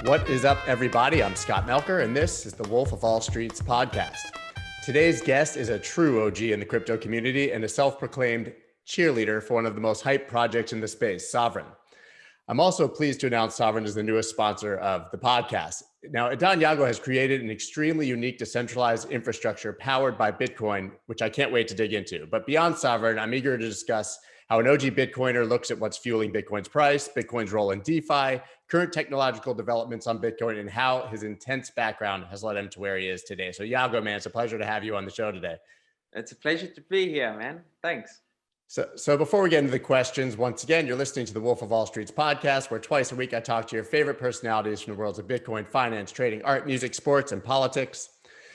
What is up, everybody? I'm Scott Melker, and this is the Wolf of All Streets podcast. Today's guest is a true OG in the crypto community and a self-proclaimed cheerleader for one of the most hyped projects in the space, Sovryn. I'm also pleased to announce Sovryn is the newest sponsor of the podcast. Now, Edan Yago has created an extremely unique decentralized infrastructure powered by Bitcoin, which I can't wait to dig into. But beyond Sovryn, I'm eager to discuss how an OG Bitcoiner looks at what's fueling Bitcoin's price, Bitcoin's role in DeFi, current technological developments on Bitcoin, and how his intense background has led him to where he is today. So Yago, man, it's a pleasure to have you on the show today. It's a pleasure to be here, man. Thanks. So before we get into the questions, once again, you're listening to the Wolf of All Streets podcast, where twice a week I talk to your favorite personalities from the worlds of Bitcoin, finance, trading, art, music, sports, and politics.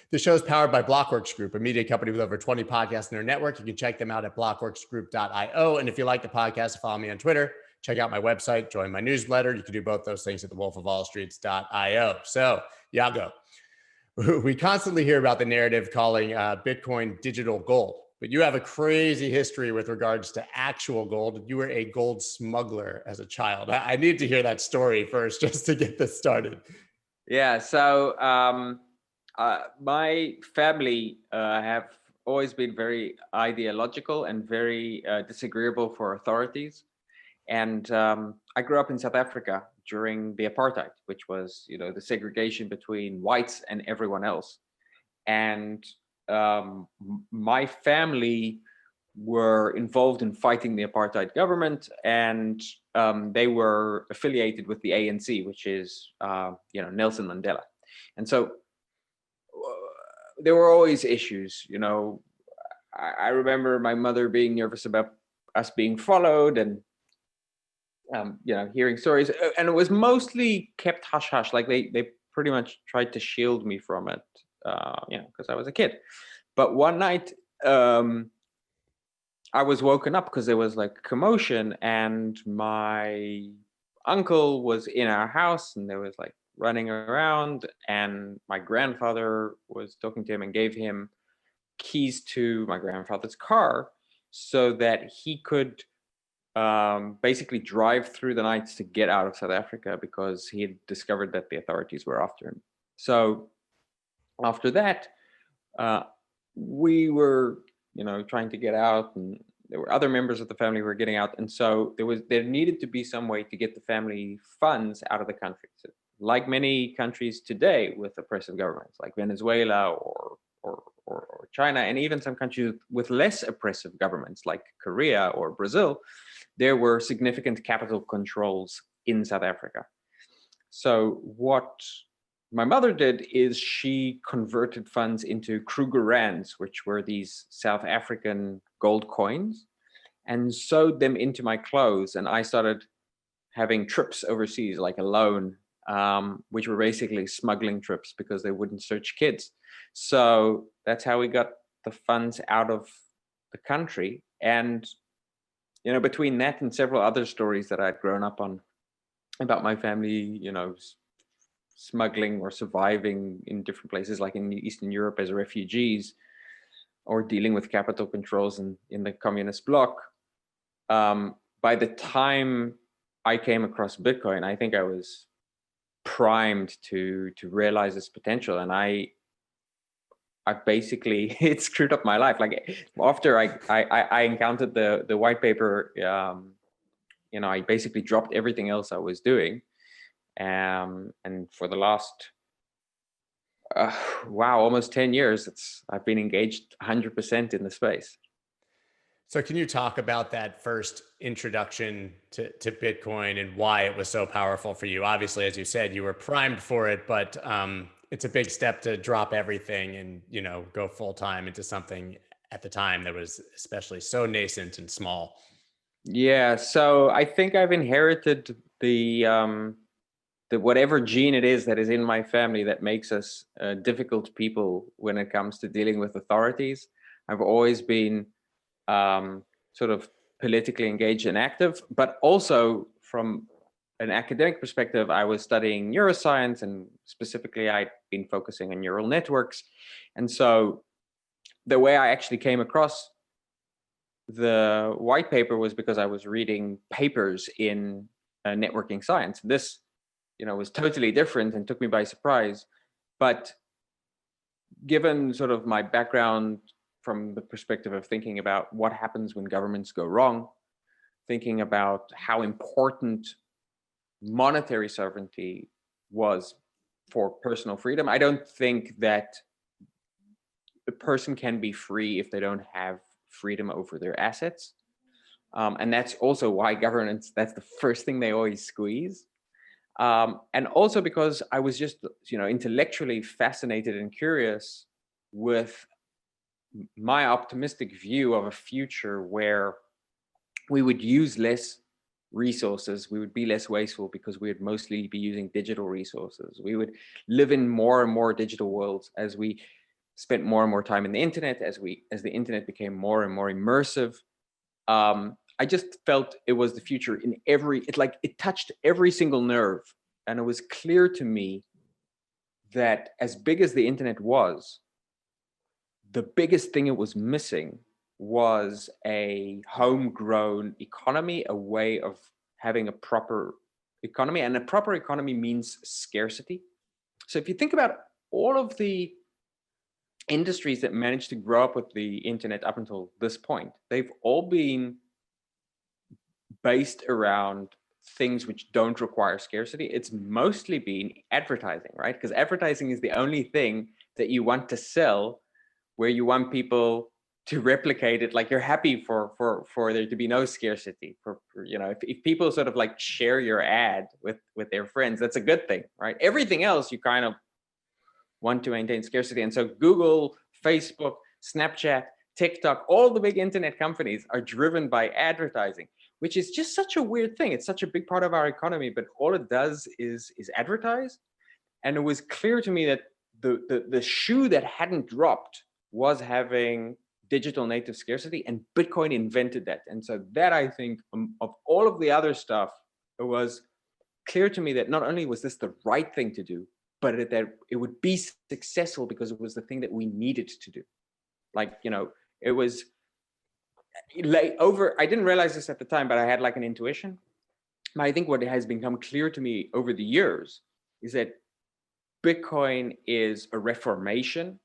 The show is powered by Blockworks Group, a media company with over 20 podcasts in their network. You can check them out at blockworksgroup.io. And if you like the podcast, follow me on Twitter, check out my website, join my newsletter. You can do both those things at thewolfofallstreets.io. So, Yago, we constantly hear about the narrative calling Bitcoin digital gold. But you have a crazy history with regards to actual gold. You were a gold smuggler as a child. I need to hear that story first, just to get this started. Yeah, so my family have always been very ideological and very disagreeable for authorities. And I grew up in South Africa during the apartheid, which was, the segregation between whites and everyone else. And my family were involved in fighting the apartheid government, and they were affiliated with the ANC, which is, Nelson Mandela. And so there were always issues. I remember my mother being nervous about us being followed, and hearing stories, and it was mostly kept hush hush. Like they pretty much tried to shield me from it. Because I was a kid. But one night, I was woken up because there was like commotion, and my uncle was in our house, and there was like running around, and my grandfather was talking to him and gave him keys to my grandfather's car so that he could basically drive through the nights to get out of South Africa, because he had discovered that the authorities were after him. So after that, we were, trying to get out, and there were other members of the family who were getting out. And so there needed to be some way to get the family funds out of the country. So, like many countries today with oppressive governments, like Venezuela or China, and even some countries with less oppressive governments, like Korea or Brazil, there were significant capital controls in South Africa. So what my mother did is she converted funds into Kruger rands, which were these South African gold coins, and sewed them into my clothes. And I started having trips overseas, like a loan, which were basically smuggling trips because they wouldn't search kids. So that's how we got the funds out of the country. And, between that and several other stories that I'd grown up on about my family, smuggling or surviving in different places, like in Eastern Europe as refugees, or dealing with capital controls in the communist bloc. By the time I came across Bitcoin, I think I was primed to realize its potential. And I basically, it screwed up my life. Like after I encountered the white paper, I basically dropped everything else I was doing. And for the last, almost 10 years, I've been engaged 100% in the space. So can you talk about that first introduction to Bitcoin and why it was so powerful for you? Obviously, as you said, you were primed for it, but it's a big step to drop everything and, go full time into something at the time that was especially so nascent and small. Yeah, so I think I've inherited the whatever gene it is that is in my family that makes us difficult people when it comes to dealing with authorities. I've always been sort of politically engaged and active, but also from an academic perspective, I was studying neuroscience, and specifically I'd been focusing on neural networks. And so the way I actually came across the white paper was because I was reading papers in networking science. This was totally different and took me by surprise. But given sort of my background from the perspective of thinking about what happens when governments go wrong, thinking about how important monetary sovereignty was for personal freedom, I don't think that a person can be free if they don't have freedom over their assets. And that's also why governance, that's the first thing they always squeeze. And also because I was just, intellectually fascinated and curious with my optimistic view of a future where we would use less resources, we would be less wasteful because we would mostly be using digital resources. We would live in more and more digital worlds as we spent more and more time in the internet, as the internet became more and more immersive. I just felt it was the future in it touched every single nerve. And it was clear to me that as big as the internet was, the biggest thing it was missing was a homegrown economy, a way of having a proper economy. And a proper economy means scarcity. So if you think about all of the industries that managed to grow up with the internet up until this point, they've all been based around things which don't require scarcity. It's mostly been advertising, right? Because advertising is the only thing that you want to sell where you want people to replicate it. Like, you're happy for there to be no scarcity. If people sort of like share your ad with their friends, that's a good thing, right? Everything else you kind of want to maintain scarcity. And so Google, Facebook, Snapchat, TikTok, all the big internet companies are driven by advertising, which is just such a weird thing. It's such a big part of our economy, but all it does is advertise. And it was clear to me that the shoe that hadn't dropped was having digital native scarcity, and Bitcoin invented that. And so that, I think, of all of the other stuff, it was clear to me that not only was this the right thing to do, but that it would be successful because it was the thing that we needed to do. It was I didn't realize this at the time, but I had like an intuition. I think what has become clear to me over the years is that Bitcoin is a reformation.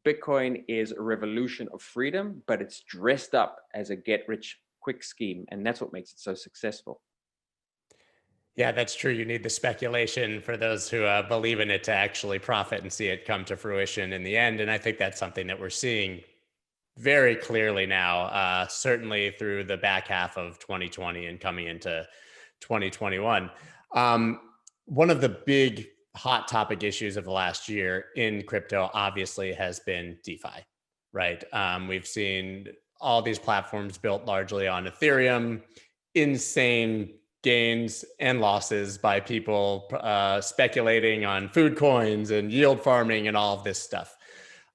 Bitcoin is a revolution of freedom, but it's dressed up as a get-rich-quick scheme, and that's what makes it so successful. Yeah, that's true. You need the speculation for those who believe in it to actually profit and see it come to fruition in the end. And I think that's something that we're seeing very clearly now, certainly through the back half of 2020 and coming into 2021. One of the big hot topic issues of the last year in crypto obviously has been DeFi, right? We've seen all these platforms built largely on Ethereum, insane gains and losses by people speculating on food coins and yield farming and all of this stuff.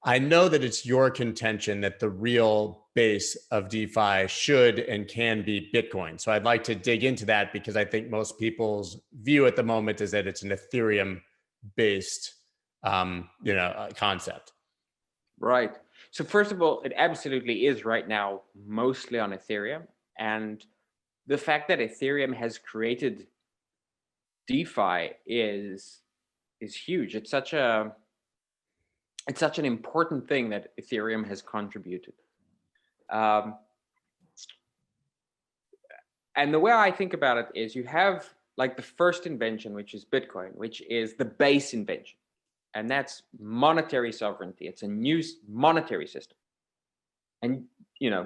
I know that it's your contention that the real base of DeFi should and can be Bitcoin. So I'd like to dig into that because I think most people's view at the moment is that it's an Ethereum-based, concept. Right. So first of all, it absolutely is right now mostly on Ethereum, and the fact that Ethereum has created DeFi is huge. It's such an important thing that Ethereum has contributed. And the way I think about it is you have like the first invention, which is Bitcoin, which is the base invention. And that's monetary sovereignty. It's a new monetary system. And,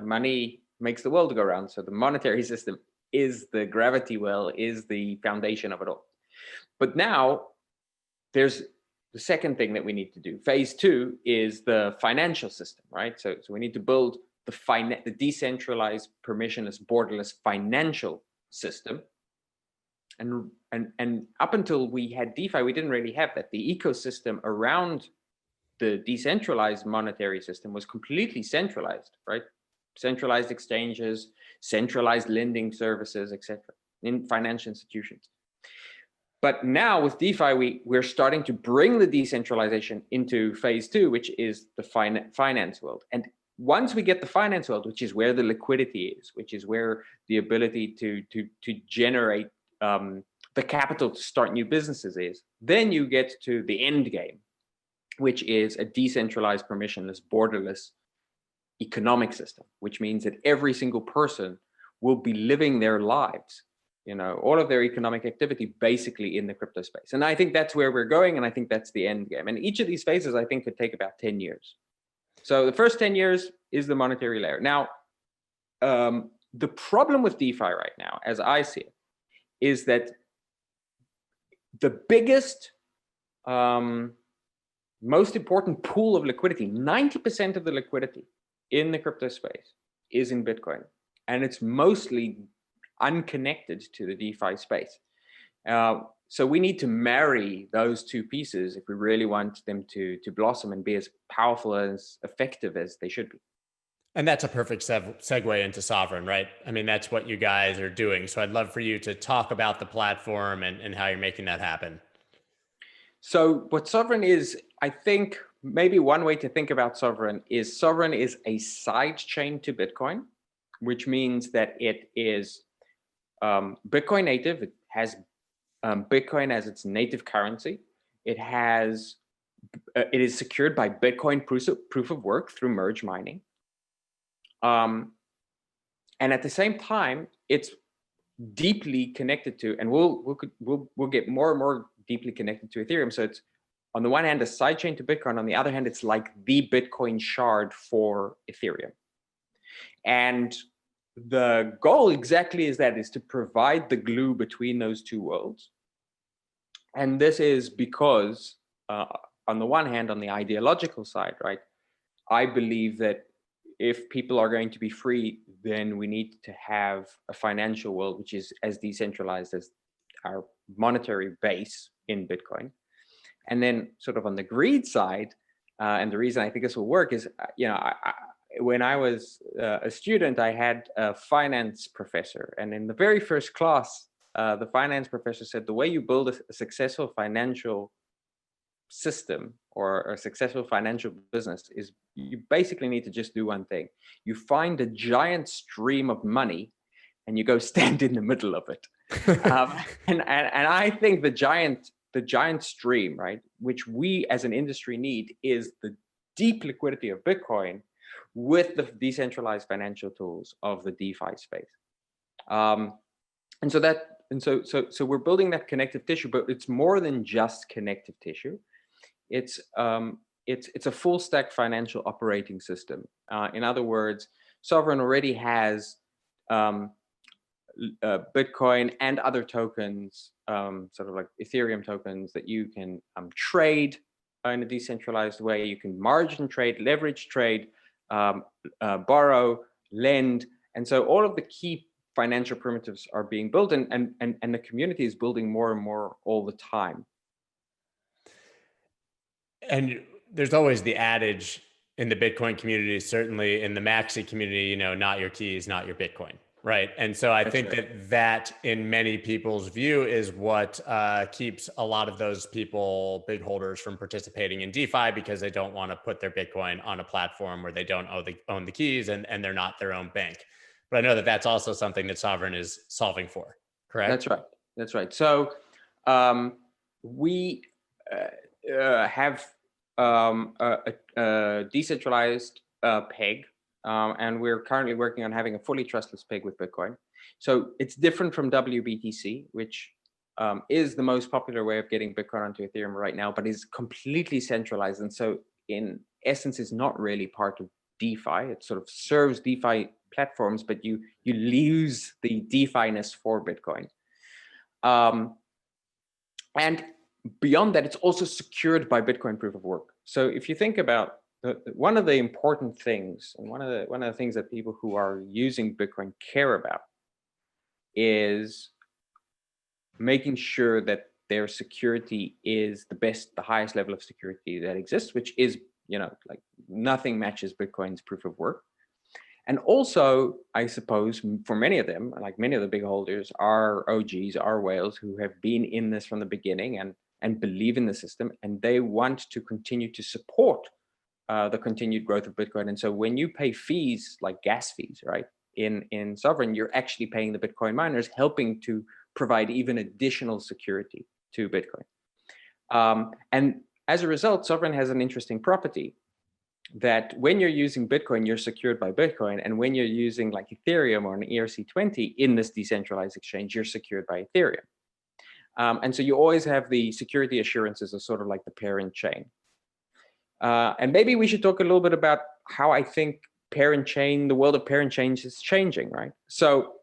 money makes the world go round. So the monetary system is the gravity well, is the foundation of it all. But now there's the second thing that we need to do. Phase 2 is the financial system, right? So we need to build the decentralized, permissionless, borderless financial system. And up until we had DeFi, we didn't really have that. The ecosystem around the decentralized monetary system was completely centralized, right? Centralized exchanges, centralized lending services, etc., in financial institutions. But now with DeFi, we're starting to bring the decentralization into phase 2, which is the finance world. And once we get the finance world, which is where the liquidity is, which is where the ability to generate the capital to start new businesses is. Then you get to the end game, which is a decentralized, permissionless, borderless economic system, which means that every single person will be living their lives, all of their economic activity basically in the crypto space. And I think that's where we're going, and I think that's the end game. And each of these phases, I think, could take about 10 years. So the first 10 years is the monetary layer. Now, the problem with DeFi right now, as I see it, is that the biggest, most important pool of liquidity, 90% of the liquidity in the crypto space is in Bitcoin. And it's mostly unconnected to the DeFi space. So we need to marry those two pieces if we really want them to blossom and be as powerful, as effective as they should be. And that's a perfect segue into Sovryn, right? I mean, that's what you guys are doing. So I'd love for you to talk about the platform and how you're making that happen. So what Sovryn is, I think maybe one way to think about Sovryn is a side chain to Bitcoin, which means that it is Bitcoin native. It has Bitcoin as its native currency. It is secured by Bitcoin proof of work through merge mining. And at the same time, it's deeply connected to, and we'll get more and more deeply connected to Ethereum. So it's on the one hand a sidechain to Bitcoin. On the other hand, it's like the Bitcoin shard for Ethereum. And the goal exactly is to provide the glue between those two worlds. And this is because, on the one hand, on the ideological side, right, I believe that if people are going to be free, then we need to have a financial world which is as decentralized as our monetary base in Bitcoin. And then sort of on the greed side, and the reason I think this will work is, when I was a student, I had a finance professor. And in the very first class, the finance professor said, the way you build a successful financial system or a successful financial business is you basically need to just do one thing. You find a giant stream of money and you go stand in the middle of it. And I think the giant stream, right, which we as an industry need, is the deep liquidity of Bitcoin with the decentralized financial tools of the DeFi space. So we're building that connective tissue, but it's more than just connective tissue. It's a full stack financial operating system. In other words, Sovryn already has Bitcoin and other tokens, sort of like Ethereum tokens, that you can trade in a decentralized way. You can margin trade, leverage trade, borrow, lend. And so all of the key financial primitives are being built, and the community is building more and more all the time. And there's always the adage in the Bitcoin community, certainly in the Maxi community, not your keys, not your Bitcoin, right? And so I think that in many people's view is what keeps a lot of those people, big holders, from participating in DeFi, because they don't want to put their Bitcoin on a platform where they don't own the keys and they're not their own bank. But I know that that's also something that Sovryn is solving for, correct? That's right. So we have a decentralized peg, and we're currently working on having a fully trustless peg with Bitcoin. So it's different from WBTC, which is the most popular way of getting Bitcoin onto Ethereum right now, but is completely centralized. And so in essence, is not really part of DeFi. It sort of serves DeFi platforms, but you lose the DeFi-ness for Bitcoin. And beyond that, it's also secured by Bitcoin proof of work. So if you think about one of the important things, and one of the things that people who are using Bitcoin care about, is making sure that their security is the highest level of security that exists, which is, like nothing matches Bitcoin's proof of work. And also, I suppose, for many of them, like many of the big holders, are OGs, are whales who have been in this from the beginning and believe in the system, and they want to continue to support the continued growth of Bitcoin. And so when you pay fees like gas fees, right, in Sovryn, you're actually paying the Bitcoin miners, helping to provide even additional security to Bitcoin. And as a result, Sovryn has an interesting property that when you're using Bitcoin, you're secured by Bitcoin. And when you're using like Ethereum or an ERC20 in this decentralized exchange, you're secured by Ethereum. And so you always have the security assurances as sort of like the parent chain. And maybe we should talk a little bit about how I think parent chain, the world of parent chains is changing, right? So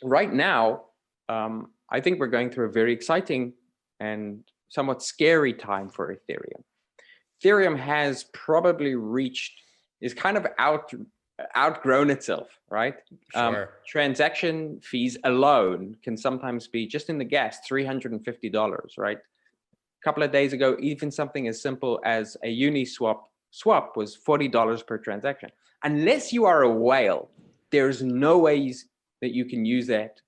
right now, I think we're going through a very exciting and somewhat scary time for Ethereum. Ethereum has probably is kind of outgrown itself, right? Sure. Transaction fees alone can sometimes be, just in the gas, $350, right? A couple of days ago, even something as simple as a Uniswap swap was $40 per transaction. Unless you are a whale, there's no ways that you can use that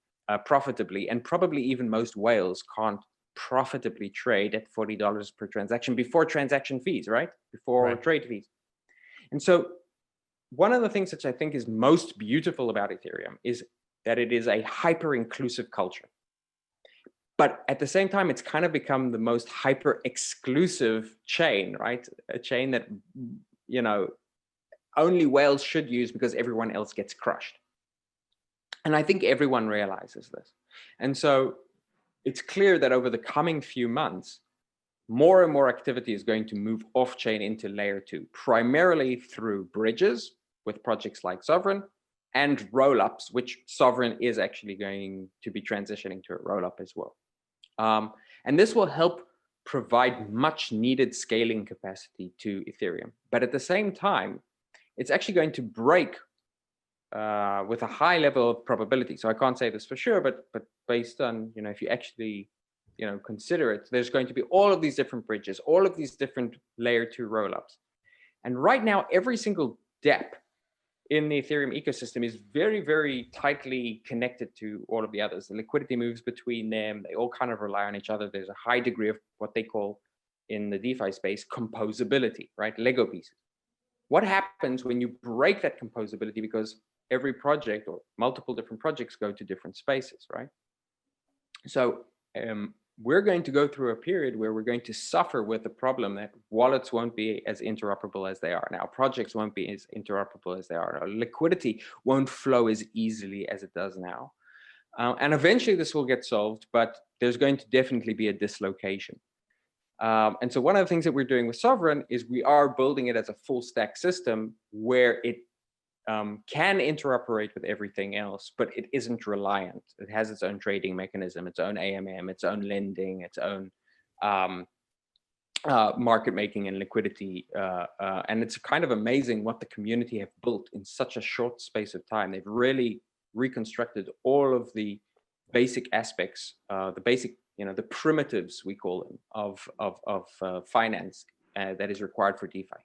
profitably, and probably even most whales can't profitably trade at $40 per transaction before transaction fees, right? Before trade fees. And so one of the things that I think is most beautiful about Ethereum is that it is a hyper-inclusive culture. But at the same time, it's kind of become the most hyper-exclusive chain, right? A chain that, you know, only whales should use because everyone else gets crushed. And I think everyone realizes this. And so it's clear that over the coming few months, more and more activity is going to move off-chain into layer 2, primarily through bridges with projects like Sovryn and roll-ups, which Sovryn is actually going to be transitioning to a roll-up as well. And this will help provide much needed scaling capacity to Ethereum. But at the same time, it's actually going to break with a high level of probability. So I can't say this for sure, but based on, you know, if you actually, you know, consider it, there's going to be all of these different bridges, all of these different layer 2 rollups. And right now, every single dApp in the Ethereum ecosystem is very, very tightly connected to all of the others. The liquidity moves between them. They all kind of rely on each other. There's a high degree of what they call in the DeFi space, composability, right? Lego pieces. What happens when you break that composability? Because every project or multiple different projects go to different spaces, right? So we're going to go through a period where we're going to suffer with the problem that wallets won't be as interoperable as they are now. Projects won't be as interoperable as they are now. Liquidity won't flow as easily as it does now. And eventually this will get solved, but there's going to definitely be a dislocation. And so one of the things that we're doing with Sovryn is we are building it as a full stack system where it can interoperate with everything else, but it isn't reliant. It has its own trading mechanism, its own AMM, its own lending, its own market making and liquidity. And it's kind of amazing what the community have built in such a short space of time. They've really reconstructed all of the basic aspects, the basic, you know, the primitives, we call them, of finance that is required for DeFi.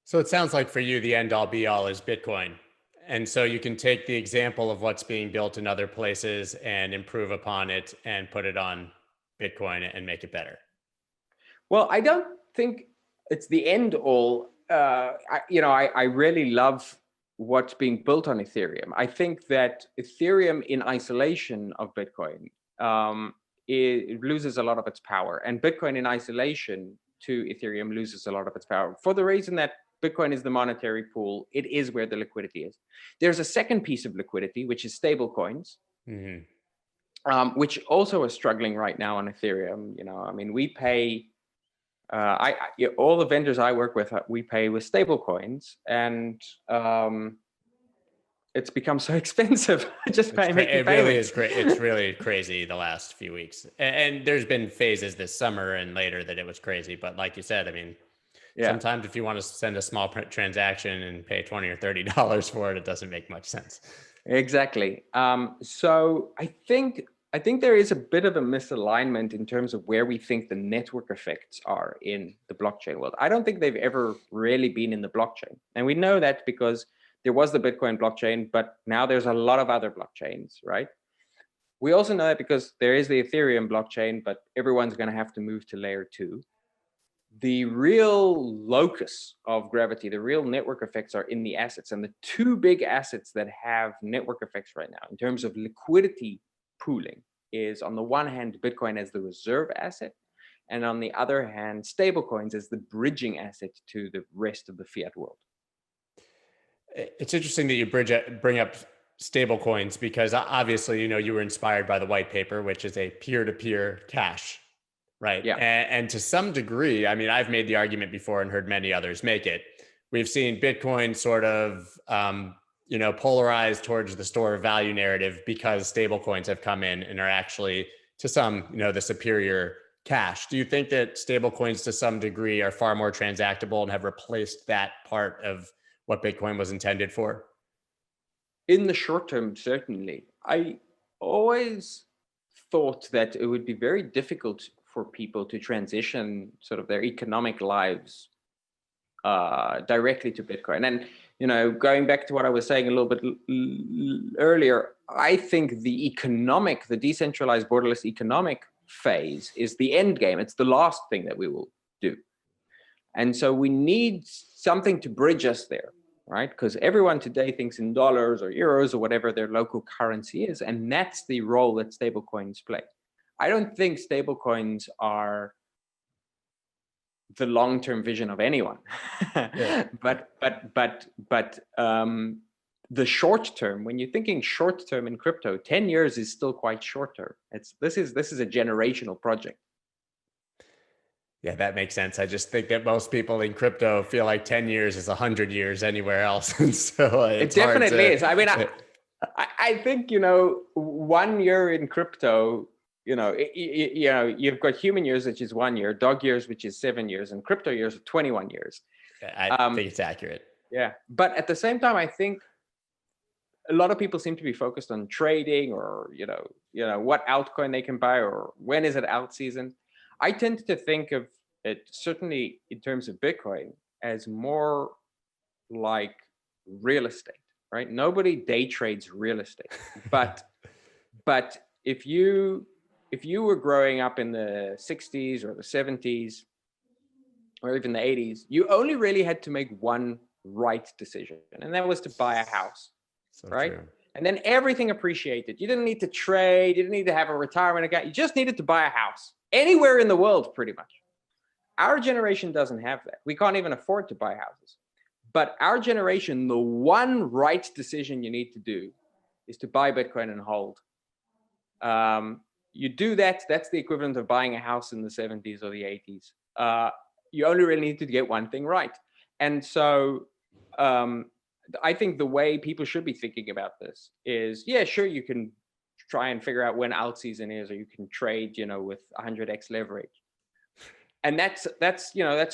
So it sounds like for you, the end all be all is Bitcoin. And so you can take the example of what's being built in other places and improve upon it and put it on Bitcoin and make it better. Well, I don't think it's the end all. I really love what's being built on Ethereum. I think that Ethereum in isolation of Bitcoin, it loses a lot of its power. And Bitcoin in isolation to Ethereum loses a lot of its power for the reason that Bitcoin is the monetary pool. It is where the liquidity is. There's a second piece of liquidity, which is stablecoins, which also are struggling right now on Ethereum. You know, I mean, we pay, all the vendors I work with, we pay with stablecoins, and it's become so expensive just by making payments. It really is great. It's really crazy the last few weeks. And there's been phases this summer and later that it was crazy. But like you said, I mean, sometimes if you want to send a small transaction and pay $20 or $30 for it, it doesn't make much sense. Exactly. So I think there is a bit of a misalignment in terms of where we think the network effects are in the blockchain world. I don't think they've ever really been in the blockchain. And we know that because there was the Bitcoin blockchain, but now there's a lot of other blockchains, right? We also know that because there is the Ethereum blockchain, but everyone's going to have to move to layer 2. The real locus of gravity, the real network effects are in the assets. And the two big assets that have network effects right now in terms of liquidity pooling is, on the one hand, Bitcoin as the reserve asset, and on the other hand, stablecoins as the bridging asset to the rest of the fiat world. It's interesting that you bring up stablecoins, because obviously, you were inspired by the white paper, which is a peer-to-peer cash, right? Yeah. And to some degree, I mean, I've made the argument before and heard many others make it. We've seen Bitcoin sort of, polarized towards the store of value narrative, because stablecoins have come in and are actually, to some, the superior cash. Do you think that stablecoins to some degree are far more transactable and have replaced that part of what Bitcoin was intended for? In the short term, certainly. I always thought that it would be very difficult for people to transition sort of their economic lives directly to Bitcoin. And, going back to what I was saying a little bit earlier, I think the decentralized borderless economic phase is the end game. It's the last thing that we will do. And so we need something to bridge us there, right? Because everyone today thinks in dollars or euros or whatever their local currency is. And that's the role that stablecoins play. I don't think stablecoins are the long-term vision of anyone. Yeah. But the short term, when you're thinking short term in crypto, 10 years is still quite short term. This is a generational project. Yeah, that makes sense. I just think that most people in crypto feel like 10 years is 100 years anywhere else. And so it definitely is. I mean, I think, 1 year in crypto, you've got human years, which is 1 year, dog years, which is 7 years, and crypto years are 21 years. I think it's accurate. Yeah. But at the same time, I think a lot of people seem to be focused on trading, or, what altcoin they can buy, or when is it alt season. I tend to think of it, certainly in terms of Bitcoin, as more like real estate, right? Nobody day trades real estate, but if you were growing up in the 60s or the 70s or even the 80s, you only really had to make one right decision, and that was to buy a house, right? True. And then everything appreciated. You didn't need to trade. You didn't need to have a retirement account. You just needed to buy a house anywhere in the world, pretty much. Our generation doesn't have that. We can't even afford to buy houses. But our generation, the one right decision you need to do is to buy Bitcoin and hold. You do that, that's the equivalent of buying a house in the 70s or the 80s. You only really need to get one thing right. And so I think the way people should be thinking about this is, yeah, sure, you can try and figure out when alt season is, or you can trade, with 100x leverage. And that's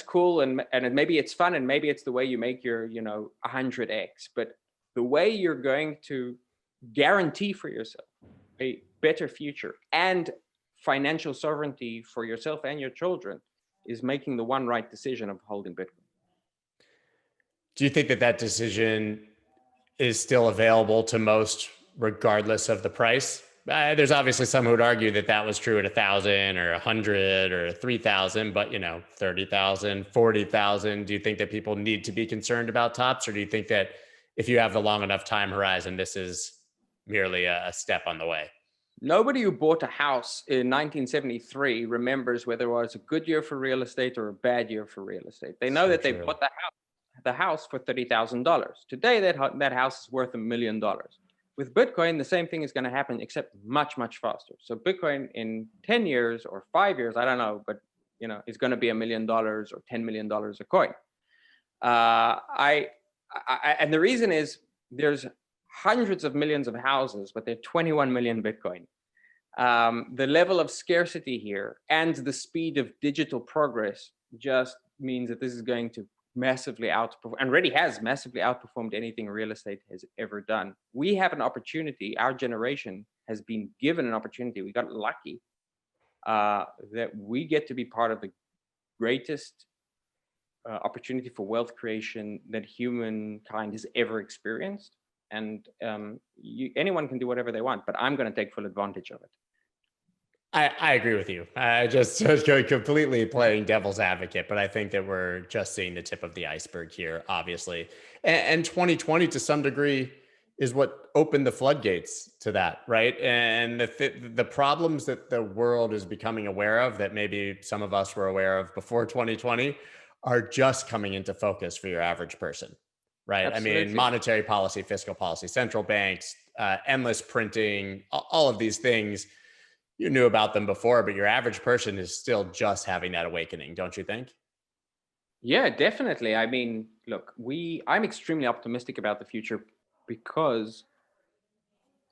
cool, and maybe it's fun, and maybe it's the way you make your 100x. But the way you're going to guarantee for yourself a better future and financial sovereignty for yourself and your children is making the one right decision of holding Bitcoin. Do you think that decision is still available to most, regardless of the price? There's obviously some who would argue that was true at 1,000 or 100 or 3,000, but 30,000, 40,000. Do you think that people need to be concerned about tops, or do you think that if you have the long enough time horizon, this is merely a step on the way? Nobody who bought a house in 1973 remembers whether it was a good year for real estate or a bad year for real estate. They know that they bought the house for $30,000. Today, that house is worth $1 million. With Bitcoin, the same thing is going to happen, except much, much faster. So Bitcoin in 10 years or 5 years, I don't know, but is going to be $1 million or $10 million a coin. And the reason is there's hundreds of millions of houses, but there are 21 million Bitcoin. The level of scarcity here and the speed of digital progress just means that this is going to massively outperform, and already has massively outperformed anything real estate has ever done. We have an opportunity. Our generation has been given an opportunity. We got lucky that we get to be part of the greatest opportunity for wealth creation that humankind has ever experienced. And anyone can do whatever they want, but I'm going to take full advantage of it. I agree with you. Just completely playing devil's advocate, but I think that we're just seeing the tip of the iceberg here, obviously. And 2020, to some degree, is what opened the floodgates to that, right? And the problems that the world is becoming aware of that maybe some of us were aware of before 2020 are just coming into focus for your average person, right? I mean, Absolutely. monetary policy, fiscal policy, central banks, endless printing, all of these things. You knew about them before, but your average person is still just having that awakening, don't you think? Yeah, definitely. I mean, look, I'm extremely optimistic about the future because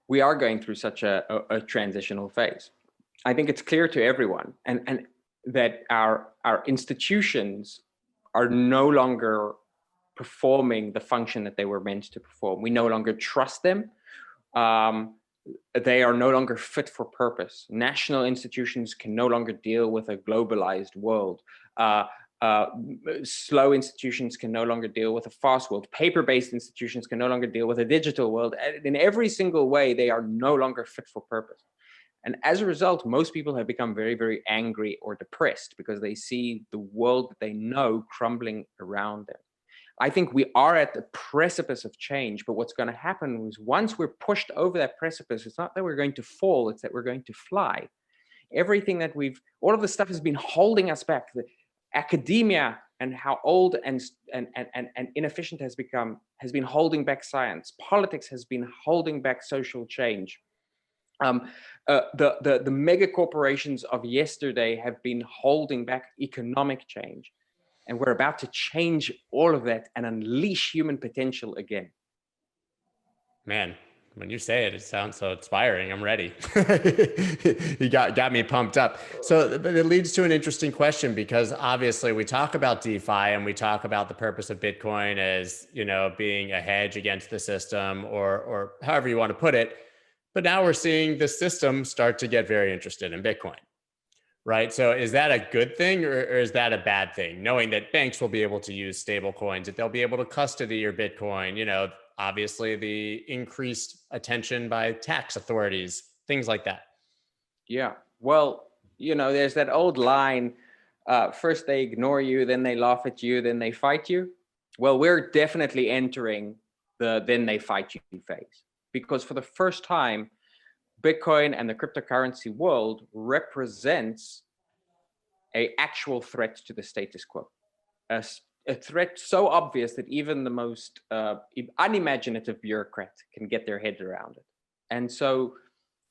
we are going through such a transitional phase. I think it's clear to everyone, and that our institutions are no longer performing the function that they were meant to perform. We no longer trust them. Um, they are no longer fit for purpose. National institutions can no longer deal with a globalized world. Uh, uh, Slow institutions can no longer deal with a fast world. Paper-based institutions can no longer deal with a digital world. And in every single way, they are no longer fit for purpose. And as a result, most people have become very, very angry or depressed because they see the world that they know crumbling around them. I think we are at the precipice of change, but what's going to happen is once we're pushed over that precipice, it's not that we're going to fall, it's that we're going to fly. Everything that all of the stuff has been holding us back. The academia and how old and inefficient has been holding back science. Politics has been holding back social change. The mega corporations of yesterday have been holding back economic change. And we're about to change all of that and unleash human potential again. Man, when you say it, it sounds so inspiring. I'm ready. You got me pumped up. So, but it leads to an interesting question because obviously we talk about DeFi and we talk about the purpose of Bitcoin as, being a hedge against the system or however you want to put it. But now we're seeing the system start to get very interested in Bitcoin. Right. So is that a good thing or is that a bad thing? Knowing that banks will be able to use stable coins, that they'll be able to custody your Bitcoin, obviously the increased attention by tax authorities, things like that. Yeah. Well, there's that old line, first they ignore you, then they laugh at you, then they fight you. Well, we're definitely entering the then they fight you phase because for the first time, Bitcoin and the cryptocurrency world represents an actual threat to the status quo. A threat so obvious that even the most unimaginative bureaucrat can get their head around it. And so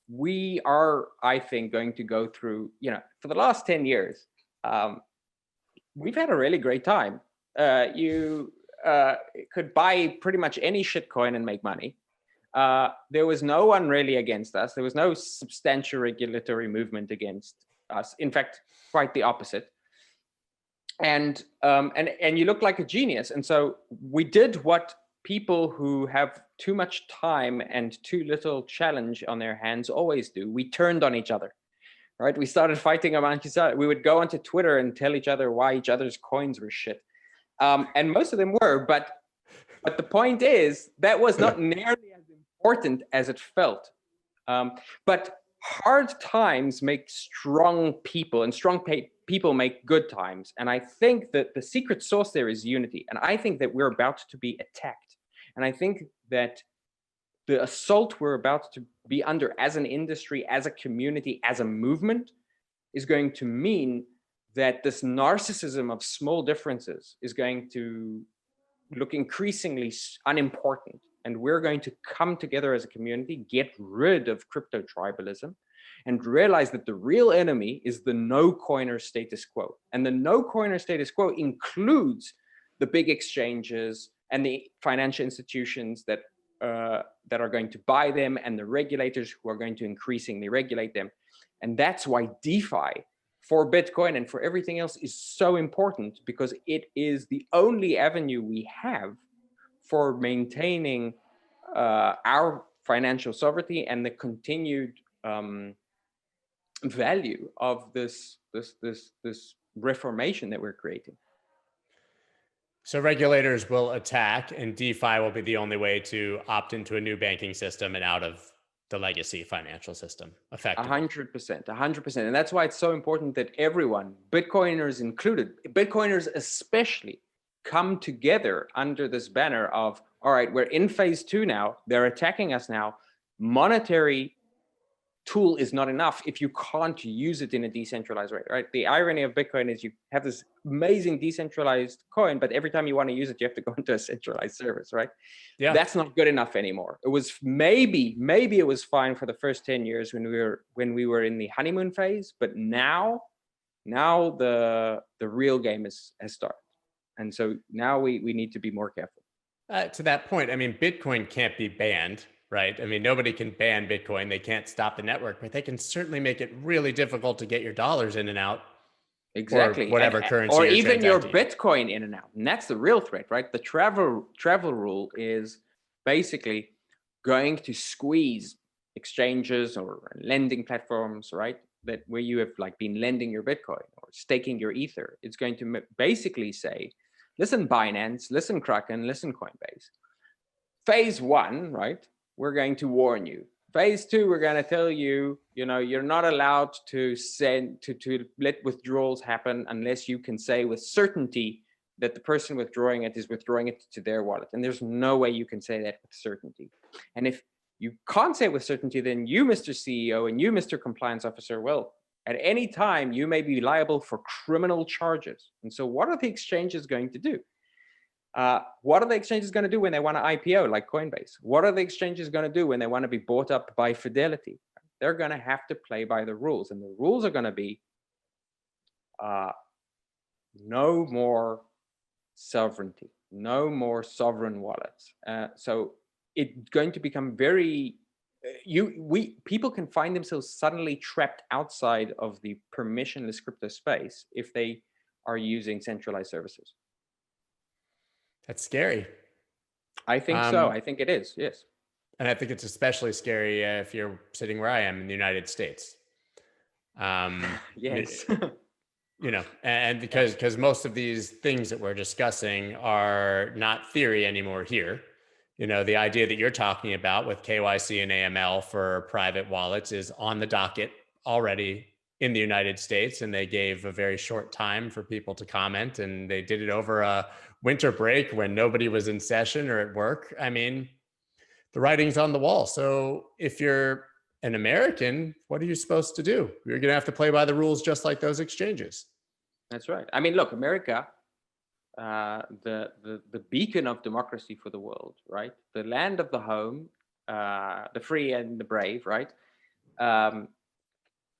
we are, I think, going to go through, for the last 10 years, we've had a really great time. You could buy pretty much any shitcoin and make money. There was no one really against us. There was no substantial regulatory movement against us. In fact, quite the opposite. And you look like a genius. And so we did what people who have too much time and too little challenge on their hands always do. We turned on each other, right? We started fighting among each other. We would go onto Twitter and tell each other why each other's coins were shit. And most of them were, but the point is that was not nearly as important as it felt. But hard times make strong people, and strong people make good times. And I think that the secret sauce there is unity. And I think that we're about to be attacked. And I think that the assault we're about to be under as an industry, as a community, as a movement is going to mean that this narcissism of small differences is going to look increasingly unimportant. And we're going to come together as a community, get rid of crypto tribalism, and realize that the real enemy is the no-coiner status quo. And the no-coiner status quo includes the big exchanges and the financial institutions that are going to buy them and the regulators who are going to increasingly regulate them. And that's why DeFi for Bitcoin and for everything else is so important, because it is the only avenue we have for maintaining our financial sovereignty and the continued value of this reformation that we're creating. So regulators will attack, and DeFi will be the only way to opt into a new banking system and out of the legacy financial system, effectively. 100%, 100%. And that's why it's so important that everyone, Bitcoiners included, Bitcoiners especially, come together under this banner of all right, we're in phase 2 now. They're attacking us now. Monetary tool is not enough if you can't use it in a decentralized way, right? The irony of Bitcoin is you have this amazing decentralized coin, but every time you want to use it, you have to go into a centralized service, right? Yeah. That's not good enough anymore. It was maybe it was fine for the first 10 years when we were in the honeymoon phase, but now the real game has started. And so now we need to be more careful. To that point, I mean, Bitcoin can't be banned, right? I mean, nobody can ban Bitcoin. They can't stop the network, but they can certainly make it really difficult to get your dollars in and out. Exactly. Or whatever currency or you're even your transacting. Bitcoin in and out. And that's the real threat, right? The travel rule is basically going to squeeze exchanges or lending platforms, right? That where you have like been lending your Bitcoin or staking your Ether. It's going to basically say, listen, Binance, listen, Kraken, listen, Coinbase. Phase 1, right? We're going to warn you. Phase 2, we're going to tell you, you're not allowed to let withdrawals happen unless you can say with certainty that the person withdrawing it is withdrawing it to their wallet. And there's no way you can say that with certainty. And if you can't say it with certainty, then you, Mr. CEO, and you, Mr. Compliance Officer, well, at any time, you may be liable for criminal charges. And so what are the exchanges going to do? What are the exchanges going to do when they want to IPO like Coinbase? What are the exchanges going to do when they want to be bought up by Fidelity? They're going to have to play by the rules. And the rules are going to be no more sovereignty, no more sovereign wallets. So it's going to become very, people can find themselves suddenly trapped outside of the permissionless crypto space if they are using centralized services. That's scary. I think so. I think it is. Yes. And I think it's especially scary if you're sitting where I am in the United States. Yes. And because most of these things that we're discussing are not theory anymore here. The idea that you're talking about with KYC and AML for private wallets is on the docket already in the United States, and they gave a very short time for people to comment, and they did it over a winter break when nobody was in session or at work. I mean, the writing's on the wall. So if you're an American, what are you supposed to do? You're going to have to play by the rules just like those exchanges. That's right. I mean, look, America, the beacon of democracy for the world, right? The land of the home, the free and the brave, right?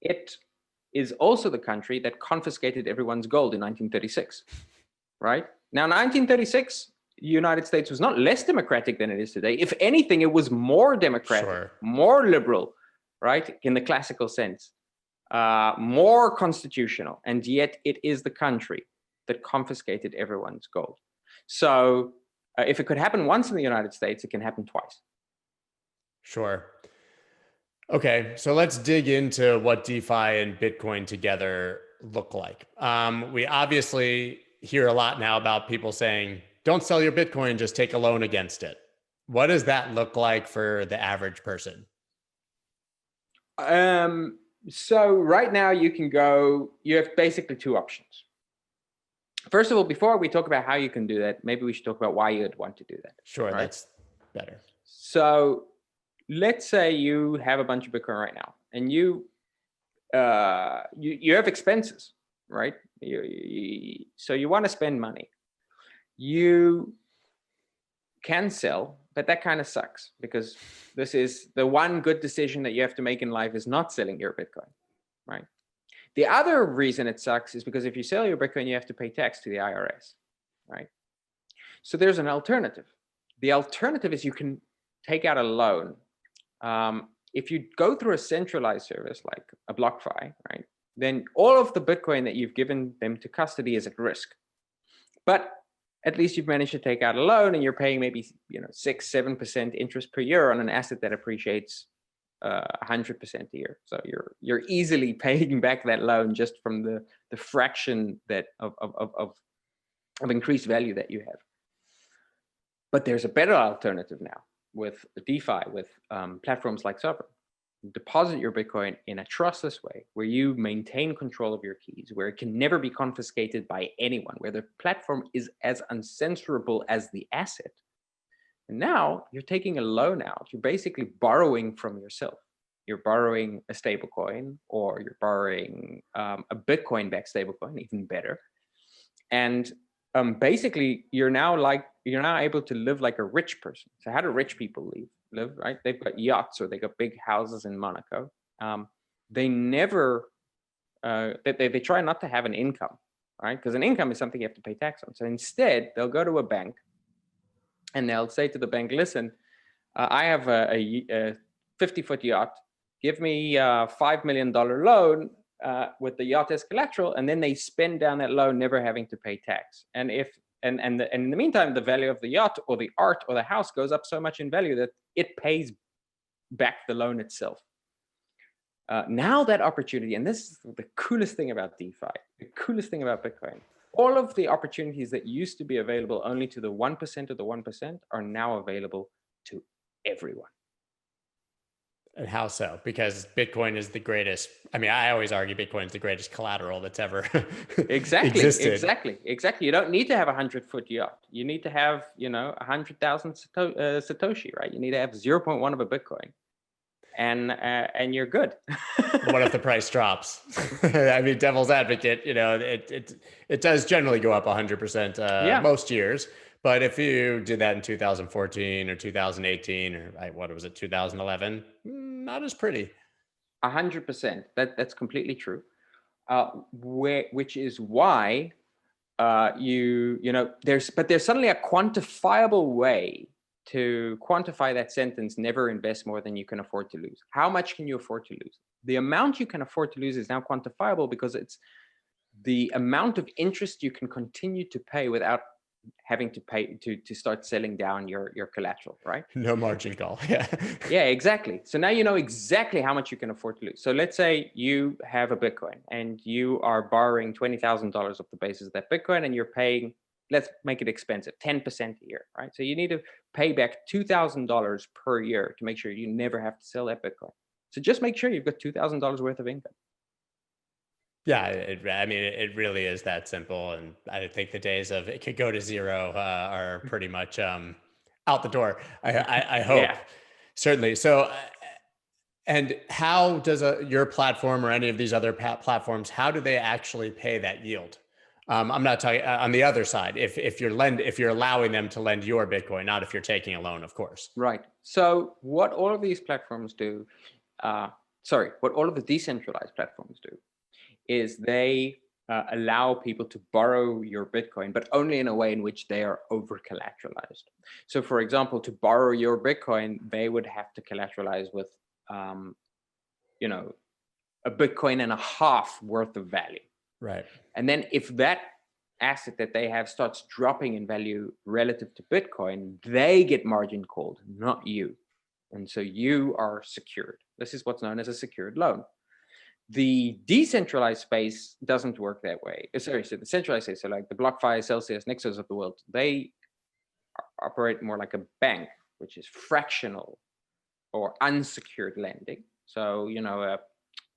It is also the country that confiscated everyone's gold in 1936, right? Now, 1936, the United States was not less democratic than it is today. If anything, it was more democratic, Sure. more liberal, right? In the classical sense, more constitutional. And yet it is the country that confiscated everyone's gold. So if it could happen once in the United States, it can happen twice. Sure. Okay, so let's dig into what DeFi and Bitcoin together look like. We obviously hear a lot now about people saying, don't sell your Bitcoin, just take a loan against it. What does that look like for the average person? So right now you have basically two options. First of all, before we talk about how you can do that, maybe we should talk about why you'd want to do that. Sure, right? That's better. So let's say you have a bunch of Bitcoin right now, and you have expenses, right? So you want to spend money. You can sell, but that kind of sucks because this is the one good decision that you have to make in life is not selling your Bitcoin, right? The other reason it sucks is because if you sell your Bitcoin, you have to pay tax to the IRS, right? So there's an alternative. The alternative is you can take out a loan. If you go through a centralized service like a BlockFi, right, then all of the Bitcoin that you've given them to custody is at risk. But at least you've managed to take out a loan and you're paying maybe 6-7% interest per year on an asset that appreciates 100% a year. So you're easily paying back that loan just from the fraction that of increased value that you have. But there's a better alternative now with DeFi, with platforms like Sovryn. Deposit your Bitcoin in a trustless way where you maintain control of your keys, where it can never be confiscated by anyone, where the platform is as uncensorable as the asset. And now you're taking a loan out. You're basically borrowing from yourself. You're borrowing a stable coin, or you're borrowing a Bitcoin-backed stable coin, even better. And basically, you're now able to live like a rich person. So how do rich people live, right? They've got yachts, or they got big houses in Monaco. They never, they try not to have an income, right? Because an income is something you have to pay tax on. So instead, they'll go to a bank and they'll say to the bank, listen, I have a 50-foot yacht. Give me a $5 million loan with the yacht as collateral, and then they spend down that loan, never having to pay tax. And in the meantime, the value of the yacht or the art or the house goes up so much in value that it pays back the loan itself. Now that opportunity, and this is the coolest thing about DeFi, the coolest thing about Bitcoin, all of the opportunities that used to be available only to the 1% of the 1% are now available to everyone. And how so? Because Bitcoin is the greatest. I mean, I always argue Bitcoin is the greatest collateral that's ever existed. Exactly. You don't need to have a 100-foot yacht. You need to have, 100,000 Satoshi, right? You need to have 0.1 of a Bitcoin, and you're good. What if the price drops? I mean, devil's advocate, it does generally go up 100% most years. But if you did that in 2014 or 2018 or what was it, 2011, not as pretty. 100%. That's completely true. Which is why there's suddenly a quantifiable way to quantify that sentence: never invest more than you can afford to lose. How much can you afford to lose? The amount you can afford to lose is now quantifiable, because it's the amount of interest you can continue to pay without having to pay to start selling down your collateral, right? No margin call. Yeah, exactly. So now you know exactly how much you can afford to lose. So let's say you have a Bitcoin and you are borrowing $20,000 off the basis of that Bitcoin, and you're paying, let's make it expensive, 10% a year, right? So you need to pay back $2,000 per year to make sure you never have to sell that Bitcoin. So just make sure you've got $2,000 worth of income. Yeah, it really is that simple. And I think the days of it could go to zero are pretty much out the door. I hope, certainly. So, and how does your platform or any of these other platforms, how do they actually pay that yield? I'm not talking on the other side. If you're allowing them to lend your Bitcoin, not if you're taking a loan, of course. Right. So what all of these platforms do, what all of the decentralized platforms do, is they allow people to borrow your Bitcoin, but only in a way in which they are over collateralized. So for example, to borrow your Bitcoin, they would have to collateralize with, a Bitcoin and a half worth of value. Right. And then if that asset that they have starts dropping in value relative to Bitcoin, they get margin called, not you. And so you are secured. This is what's known as a secured loan. The decentralized space doesn't work that way. So the centralized space, so like the BlockFi, Celsius, Nexus of the world, they operate more like a bank, which is fractional or unsecured lending. So,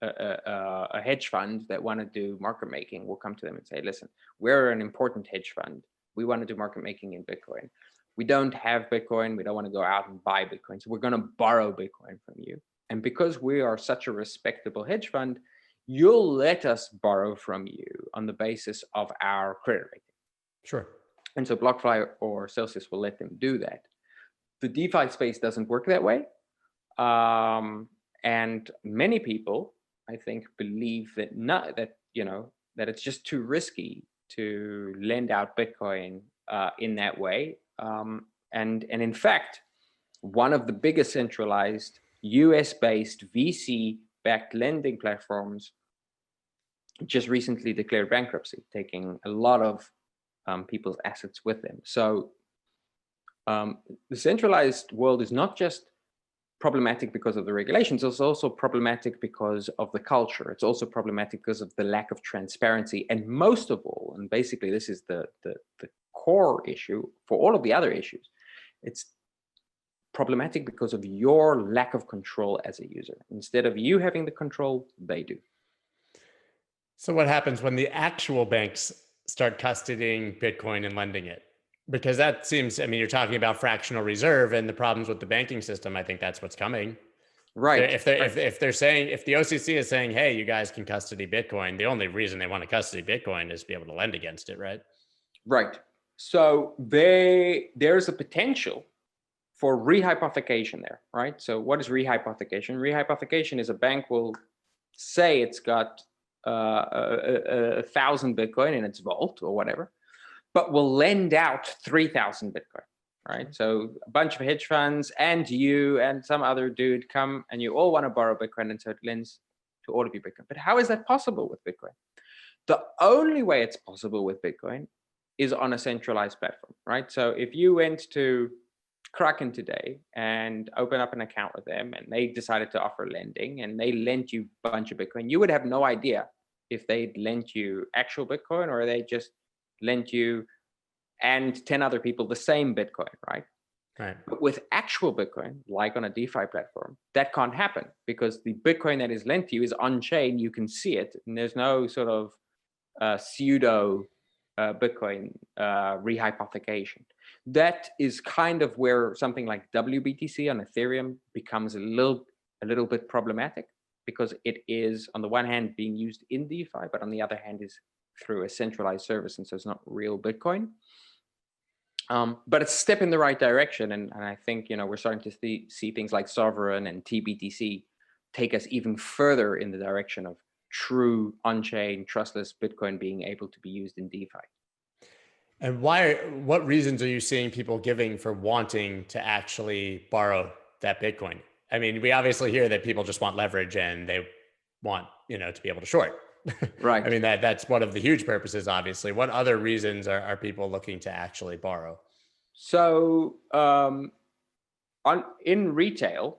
a hedge fund that want to do market making will come to them and say, listen, we're an important hedge fund. We want to do market making in Bitcoin. We don't have Bitcoin. We don't want to go out and buy Bitcoin. So we're going to borrow Bitcoin from you. And because we are such a respectable hedge fund, you'll let us borrow from you on the basis of our credit rating. Sure. And so BlockFi or Celsius will let them do that. The DeFi space doesn't work that way. And many people, I think, believe that that it's just too risky to lend out Bitcoin in that way. And in fact, one of the biggest centralized US-based VC-backed lending platforms just recently declared bankruptcy, taking a lot of people's assets with them. So the centralized world is not just problematic because of the regulations, it's also problematic because of the culture. It's also problematic because of the lack of transparency. And most of all, and basically this is the core issue for all of the other issues, it's problematic because of your lack of control as a user. Instead of you having the control, they do. So what happens when the actual banks start custodying Bitcoin and lending it? Because that seems, I mean, you're talking about fractional reserve and the problems with the banking system. I think that's what's coming. Right. If they're saying, if the OCC is saying, hey, you guys can custody Bitcoin, the only reason they want to custody Bitcoin is to be able to lend against it, right? Right. So there's a potential for rehypothecation there, right? So what is rehypothecation? Rehypothecation is a bank will say it's got 1,000 Bitcoin in its vault or whatever, but will lend out 3,000 Bitcoin, right? So a bunch of hedge funds and you and some other dude come and you all want to borrow Bitcoin, and so it lends to all of you Bitcoin. But how is that possible with Bitcoin? The only way it's possible with Bitcoin is on a centralized platform, right? So if you went to Kraken today and open up an account with them and they decided to offer lending and they lent you a bunch of Bitcoin, you would have no idea if they'd lent you actual Bitcoin or they just lent you and 10 other people the same Bitcoin, right? Right. But with actual Bitcoin, like on a DeFi platform, that can't happen because the Bitcoin that is lent to you is on chain. You can see it, and there's no sort of pseudo Bitcoin rehypothecation. That is kind of where something like WBTC on Ethereum becomes a little bit problematic, because it is on the one hand being used in DeFi, but on the other hand is through a centralized service, and so it's not real Bitcoin. But it's a step in the right direction, and I think we're starting to see things like Sovryn and TBTC take us even further in the direction of true on-chain trustless Bitcoin being able to be used in DeFi. And what reasons are you seeing people giving for wanting to actually borrow that Bitcoin? I mean, we obviously hear that people just want leverage and they want, to be able to short. Right. I mean, that's one of the huge purposes, obviously. What other reasons are people looking to actually borrow? So in retail,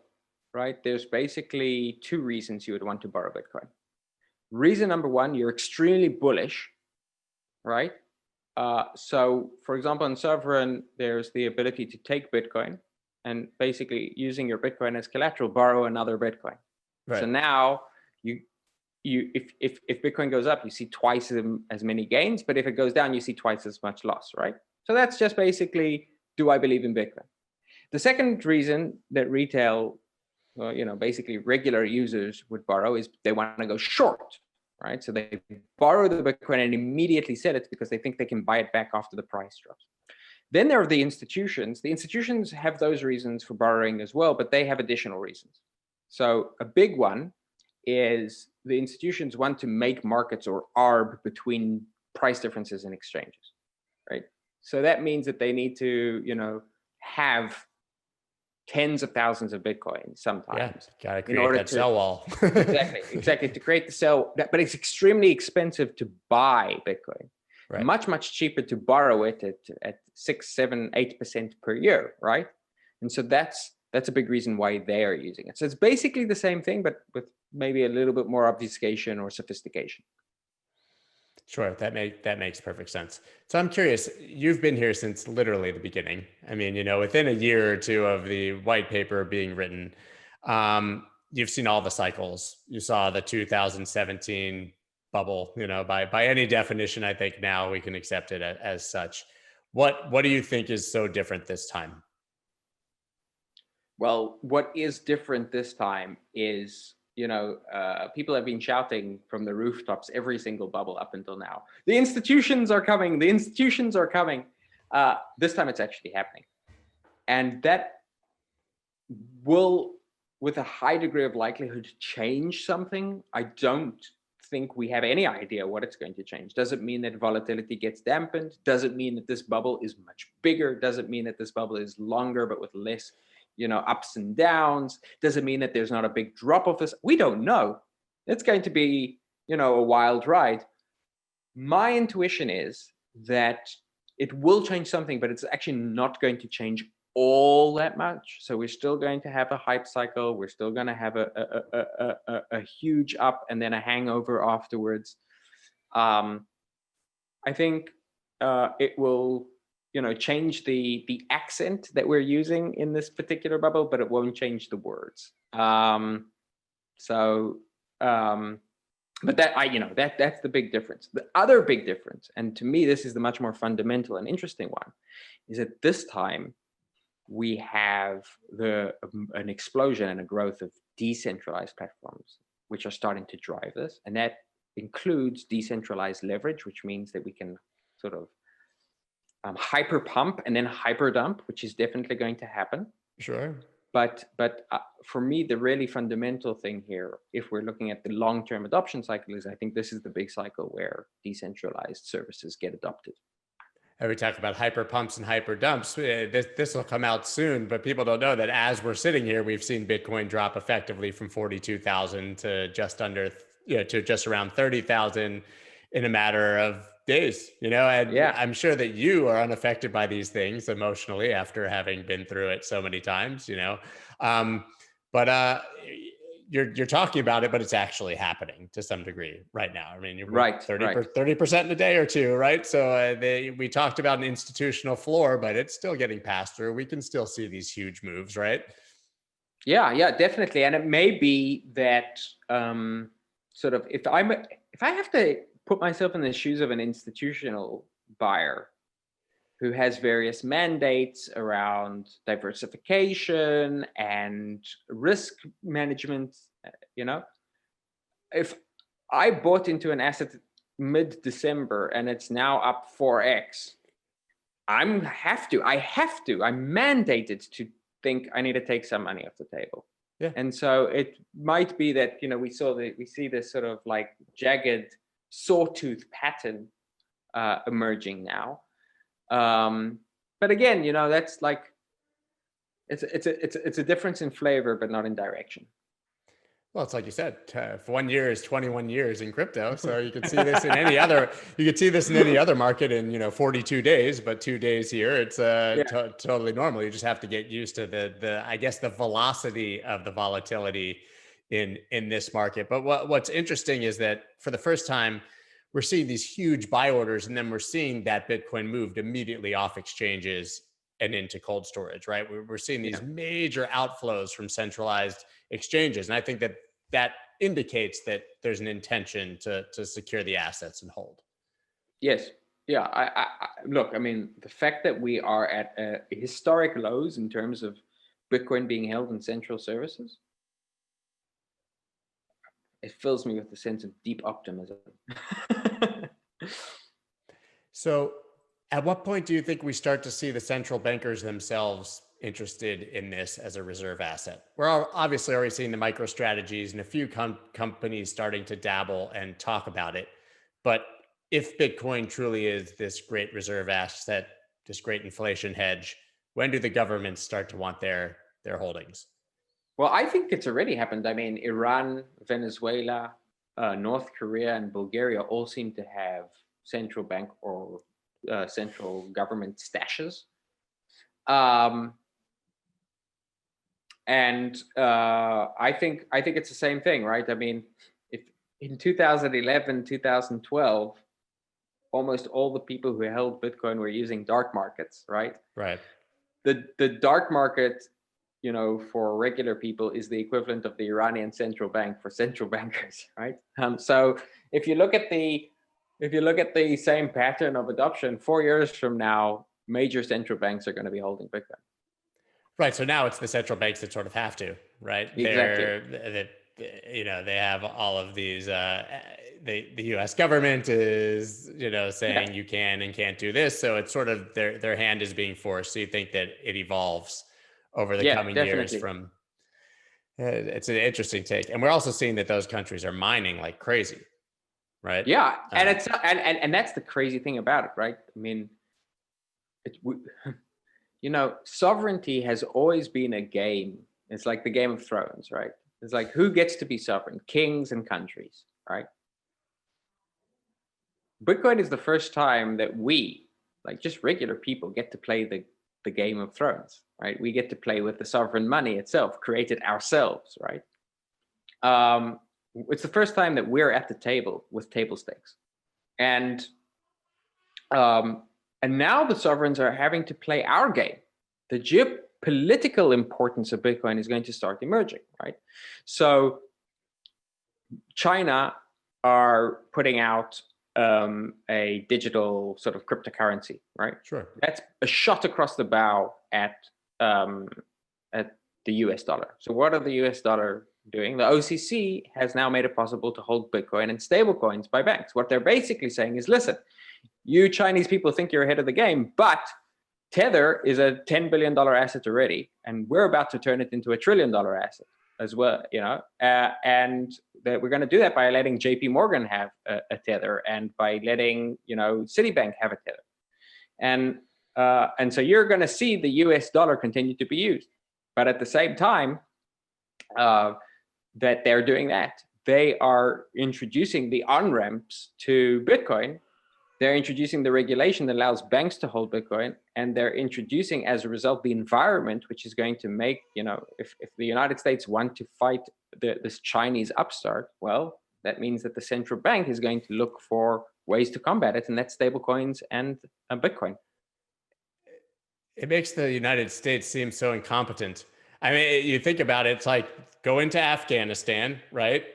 right, there's basically two reasons you would want to borrow Bitcoin. Reason number one, you're extremely bullish, right? So for example, in Sovryn, there's the ability to take Bitcoin and basically using your Bitcoin as collateral, borrow another Bitcoin. Right. So now if Bitcoin goes up, you see twice as many gains, but if it goes down, you see twice as much loss, right? So that's just basically, do I believe in Bitcoin? The second reason that retail, basically regular users would borrow is they want to go short, right? So they borrow the Bitcoin and immediately sell it because they think they can buy it back after the price drops. Then there are the institutions. The institutions have those reasons for borrowing as well, but they have additional reasons. So a big one is the institutions want to make markets or arb between price differences in exchanges, right? So that means that they need to, have tens of thousands of Bitcoin sometimes. Yeah, gotta create that sell wall. exactly, to create the sell. But it's extremely expensive to buy Bitcoin. Right. Much cheaper to borrow it at 6, 7, 8% per year, right? And so that's a big reason why they are using it. So it's basically the same thing, but with maybe a little bit more obfuscation or sophistication. Sure, that makes perfect sense. So I'm curious, you've been here since literally the beginning. I mean, within a year or two of the white paper being written, you've seen all the cycles. You saw the 2017 bubble, by any definition, I think now we can accept it as such. What do you think is so different this time? Well, what is different this time is, people have been shouting from the rooftops every single bubble up until now. The institutions are coming. The institutions are coming. This time it's actually happening. And that will, with a high degree of likelihood, change something. I don't think we have any idea what it's going to change. Does it mean that volatility gets dampened? Does it mean that this bubble is much bigger? Does it mean that this bubble is longer but with less ups and downs? Does it mean that there's not a big drop of this? We don't know. It's going to be, a wild ride. My intuition is that it will change something, but it's actually not going to change all that much. So we're still going to have a hype cycle. We're still going to have a huge up and then a hangover afterwards. I think it will change the accent that we're using in this particular bubble, but it won't change the words. But that's the big difference. The other big difference, and to me, this is the much more fundamental and interesting one, is that this time we have an explosion and a growth of decentralized platforms, which are starting to drive this. And that includes decentralized leverage, which means that we can sort of hyper pump and then hyper dump, which is definitely going to happen. Sure. But for me, the really fundamental thing here, if we're looking at the long-term adoption cycle, is I think this is the big cycle where decentralized services get adopted. And we talk about hyper pumps and hyper dumps. This will come out soon, but people don't know that as we're sitting here, we've seen Bitcoin drop effectively from 42,000 to just under, to just around 30,000 in a matter of days, and yeah. I'm sure that you are unaffected by these things emotionally after having been through it so many times, but you're talking about it, but it's actually happening to some degree right now. I mean, you're right 30% in a day or two, right? So we talked about an institutional floor, but it's still getting passed through. We can still see these huge moves, right? Yeah, definitely. And it may be that sort of if I have to put myself in the shoes of an institutional buyer who has various mandates around diversification and risk management, if I bought into an asset mid-December and it's now up 4x, I'm mandated to think I need to take some money off the table. Yeah. And so it might be that, we see this sort of like jagged sawtooth pattern emerging now. But again, that's like, it's a difference in flavor, but not in direction. Well, it's like you said, 1 year is 21 years in crypto. So you could see this in any other, market in, 42 days, but 2 days here, it's totally normal. You just have to get used to the velocity of the volatility in this market. But what's interesting is that for the first time, we're seeing these huge buy orders, and then we're seeing that Bitcoin moved immediately off exchanges and into cold storage, right? We're seeing these major outflows from centralized exchanges. And I think that indicates that there's an intention to secure the assets and hold. Yes. Yeah. Look, I mean, the fact that we are at historic lows in terms of Bitcoin being held in central services, it fills me with a sense of deep optimism. So at what point do you think we start to see the central bankers themselves interested in this as a reserve asset? We're obviously already seeing the micro strategies and a few companies starting to dabble and talk about it. But if Bitcoin truly is this great reserve asset, this great inflation hedge, when do the governments start to want their holdings? Well, I think it's already happened. I mean, Iran, Venezuela, North Korea, and Bulgaria all seem to have central bank or central government stashes. And I think it's the same thing, right? I mean, if in 2011, 2012, almost all the people who held Bitcoin were using dark markets, right? Right. The dark market, for regular people is the equivalent of the Iranian central bank for central bankers, right? So if you look at the same pattern of adoption, 4 years from now, major central banks are going to be holding Bitcoin. Right. So now it's the central banks that sort of have to, right? Exactly. They have all of these, the US government is, saying you can and can't do this. So it's sort of their hand is being forced. So you think that it evolves over the coming years from, it's an interesting take. And we're also seeing that those countries are mining like crazy, right? Yeah. And it's, and that's the crazy thing about it, right? I mean, sovereignty has always been a game. It's like the Game of Thrones, right? It's like, who gets to be sovereign? Kings and countries, right? Bitcoin is the first time that we, like just regular people, get to play the Game of Thrones, right? We get to play with the sovereign money itself, created ourselves, right? It's the first time that we're at the table with table stakes. And now the sovereigns are having to play our game. The geopolitical importance of Bitcoin is going to start emerging, right? So China are putting out a digital sort of cryptocurrency, right? Sure. That's a shot across the bow at the US dollar. So what are the US dollar doing? The OCC has now made it possible to hold Bitcoin and stablecoins by banks. What they're basically saying is, listen, you Chinese people think you're ahead of the game, but Tether is a $10 billion asset already, and we're about to turn it into a $1 trillion asset as well, and that we're going to do that by letting JP Morgan have a Tether, and by letting, Citibank have a Tether. And so you're going to see the US dollar continue to be used. But at the same time that they're doing that, they are introducing the on-ramps to Bitcoin. They're introducing the regulation that allows banks to hold Bitcoin, and they're introducing, as a result, the environment, which is going to make, if the United States want to fight this Chinese upstart, well, that means that the central bank is going to look for ways to combat it, and that's stablecoins and Bitcoin. It makes the United States seem so incompetent. I mean, you think about it, it's like go into Afghanistan, right?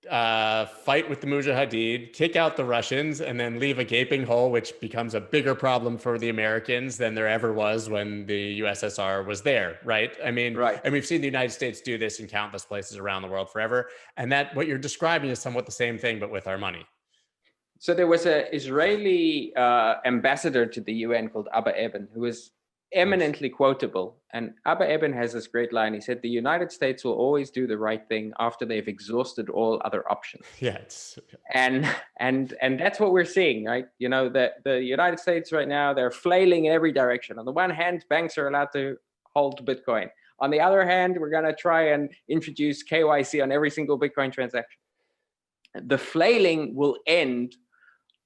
Fight with the Mujahideen, kick out the Russians, and then leave a gaping hole, which becomes a bigger problem for the Americans than there ever was when the USSR was there, right? I mean, right. And we've seen the United States do this in countless places around the world forever. And that what you're describing is somewhat the same thing, but with our money. So there was an Israeli ambassador to the UN called Abba Eban, who was eminently quotable. And Abba Eban has this great line. He said, the United States will always do the right thing after they've exhausted all other options. Yeah. And that's what we're seeing, right? The United States right now, they're flailing in every direction. On the one hand, banks are allowed to hold Bitcoin. On the other hand, we're going to try and introduce KYC on every single Bitcoin transaction. The flailing will end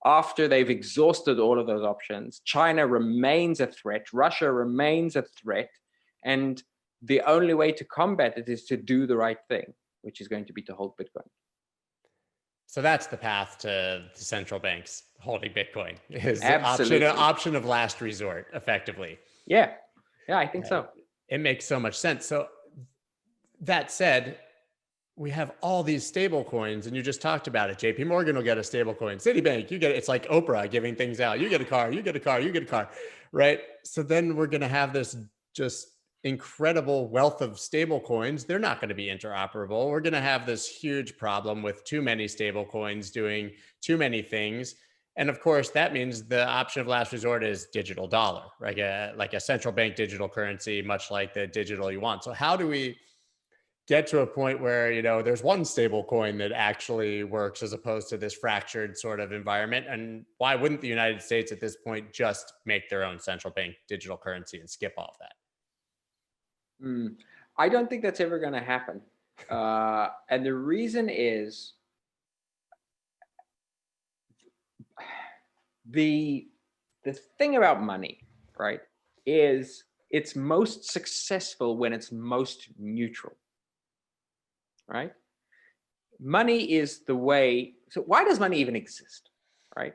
after they've exhausted all of those options. China remains a threat. Russia remains a threat. And the only way to combat it is to do the right thing, which is going to be to hold Bitcoin. So that's the path to central banks holding Bitcoin, is Absolutely. option of last resort, effectively. Yeah, I think so. It makes so much sense. So that said, we have all these stable coins, and you just talked about it. JP Morgan will get a stable coin. Citibank, you get it. It's like Oprah giving things out. You get a car, you get a car, you get a car, right? So then we're going to have this just incredible wealth of stable coins. They're not going to be interoperable. We're going to have this huge problem with too many stable coins doing too many things. And of course, that means the option of last resort is digital dollar, like a central bank digital currency, much like the digital yuan. So how do we get to a point where, there's one stable coin that actually works as opposed to this fractured sort of environment? And why wouldn't the United States at this point just make their own central bank digital currency and skip all of that? I don't think that's ever going to happen. And the reason is the thing about money, right, is it's most successful when it's most neutral. Right? Money is the way. So why does money even exist? Right?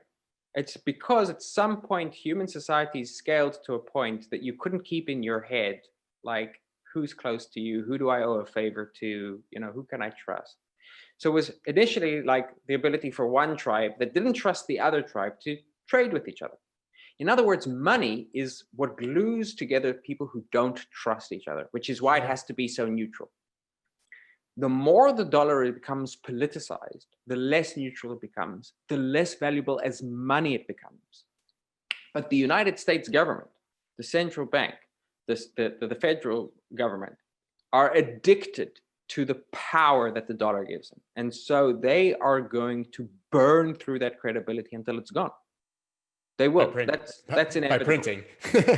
It's because at some point human society scaled to a point that you couldn't keep in your head, like, who's close to you? Who do I owe a favor to? Who can I trust? So it was initially like the ability for one tribe that didn't trust the other tribe to trade with each other. In other words, money is what glues together people who don't trust each other, which is why it has to be so neutral. The more the dollar becomes politicized, the less neutral it becomes, the less valuable as money it becomes. But the United States government, the central bank, the federal government are addicted to the power that the dollar gives them. And so they are going to burn through that credibility until it's gone. They will. That's inevitable. By printing.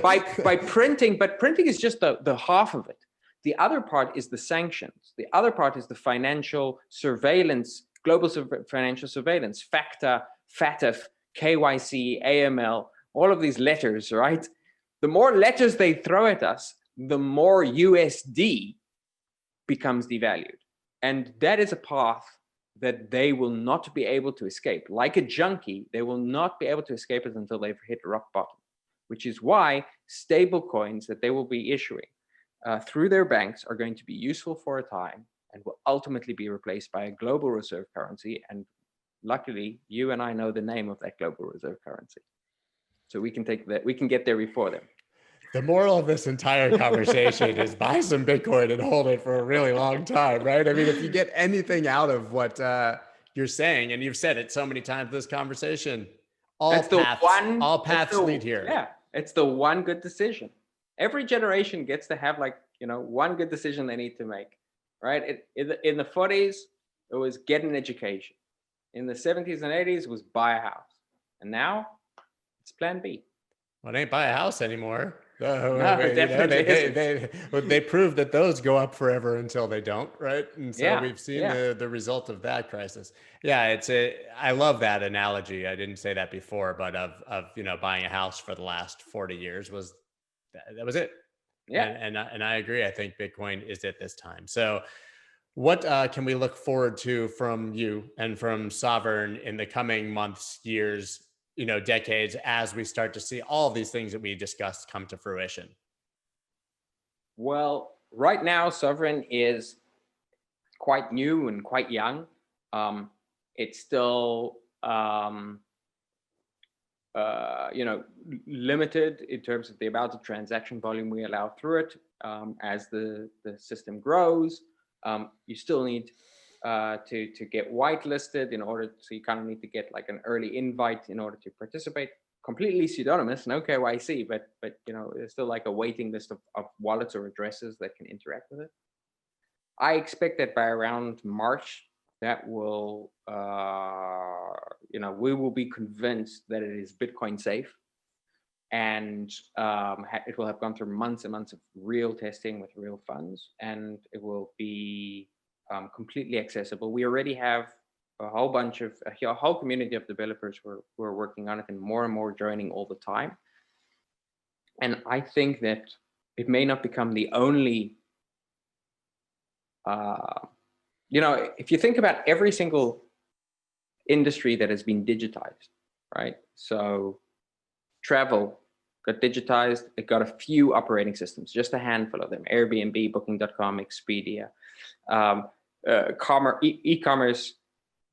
by printing, but printing is just the half of it. The other part is the sanctions. The other part is the financial surveillance, global financial surveillance, FATF, KYC, AML, all of these letters, right? The more letters they throw at us, the more USD becomes devalued. And that is a path that they will not be able to escape. Like a junkie, they will not be able to escape it until they've hit rock bottom, which is why stable coins that they will be issuing through their banks are going to be useful for a time and will ultimately be replaced by a global reserve currency. And luckily, you and I know the name of that global reserve currency. So we can get there before them. The moral of this entire conversation is buy some Bitcoin and hold it for a really long time, right? I mean, if you get anything out of what you're saying, and you've said it so many times in this conversation, all paths lead here. Yeah, it's the one good decision. Every generation gets to have one good decision they need to make, right? In the 40s, it was get an education. In the 70s and 80s, it was buy a house. And now it's plan B. Well, it ain't buy a house anymore. Definitely they prove that those go up forever until they don't, right? And so we've seen the result of that crisis. Yeah, I love that analogy. I didn't say that before, but of buying a house for the last 40 years that was it. Yeah, and I agree. I think Bitcoin is at this time. So, what can we look forward to from you and from Sovryn in the coming months, years, decades, as we start to see all of these things that we discussed come to fruition? Well, right now, Sovryn is quite new and quite young. It's still, limited in terms of the amount of transaction volume we allow through it. As the system grows, you still need to get whitelisted so you kind of need to get like an early invite in order to participate. Completely pseudonymous, no KYC, but there's still like a waiting list of wallets or addresses that can interact with it. I expect that by around March, that will we will be convinced that it is Bitcoin safe, and it will have gone through months and months of real testing with real funds, and it will be completely accessible. We already have a whole community of developers who are working on it, and more joining all the time. And I think that it may not become the only, if you think about every single industry that has been digitized, right? So travel got digitized. It got a few operating systems, just a handful of them: Airbnb, Booking.com, Expedia. E-commerce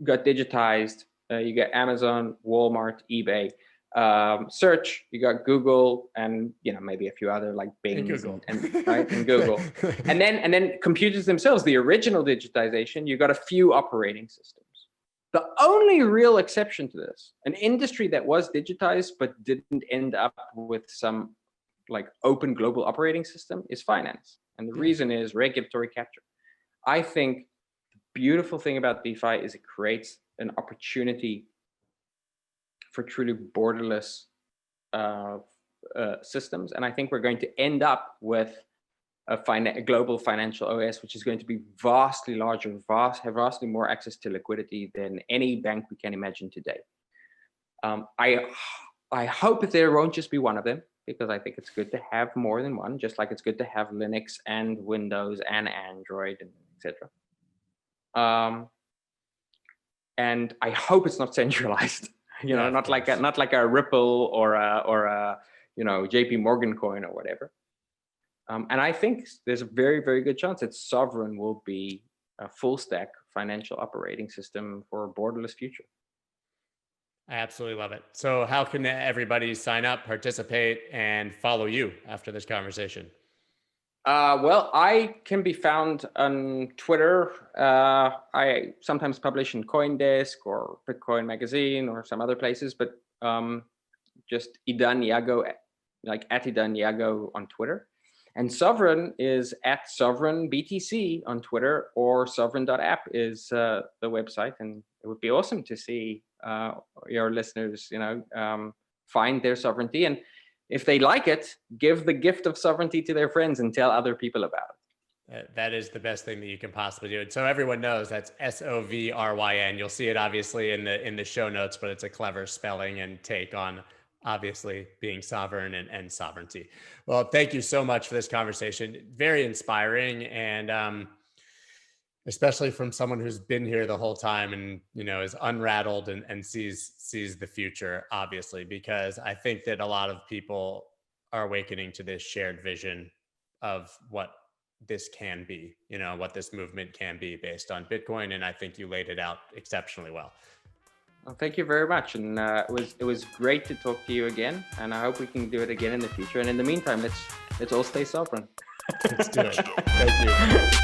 got digitized. You got Amazon, Walmart, eBay. Search, you got Google, and maybe a few other like Bing and Google. And Google. and then computers themselves, the original digitization, you got a few operating systems. The only real exception to this, an industry that was digitized but didn't end up with some like open global operating system, is finance. And the reason is regulatory capture. I think the beautiful thing about DeFi is it creates an opportunity for truly borderless systems. And I think we're going to end up with a global financial OS, which is going to be vastly larger, have vastly more access to liquidity than any bank we can imagine today. I hope that there won't just be one of them, because I think it's good to have more than one, just like it's good to have Linux and Windows and Android, and etc. And I hope it's not centralized. Not like a Ripple or a JP Morgan coin or whatever. And I think there's a very, very good chance that Sovryn will be a full stack financial operating system for a borderless future. I absolutely love it. So how can everybody sign up, participate, and follow you after this conversation? Well, I can be found on Twitter. I sometimes publish in CoinDesk or Bitcoin Magazine or some other places, but just Edan Yago, like at Edan Yago on Twitter. And Sovryn is at Sovryn BTC on Twitter, or sovryn.app is the website. And it would be awesome to see your listeners, find their sovereignty. And if they like it, give the gift of sovereignty to their friends and tell other people about it. That is the best thing that you can possibly do. And so everyone knows that's Sovryn. You'll see it obviously in the show notes, but it's a clever spelling and take on obviously being sovereign and sovereignty. Well, thank you so much for this conversation. Very inspiring, and especially from someone who's been here the whole time and is unrattled and sees the future, obviously, because I think that a lot of people are awakening to this shared vision of what this can be, what this movement can be based on Bitcoin. And I think you laid it out exceptionally well. Well, thank you very much, and it was great to talk to you again, and I hope we can do it again in the future. And in the meantime, let's all stay sovereign. Let's do it. Thank you.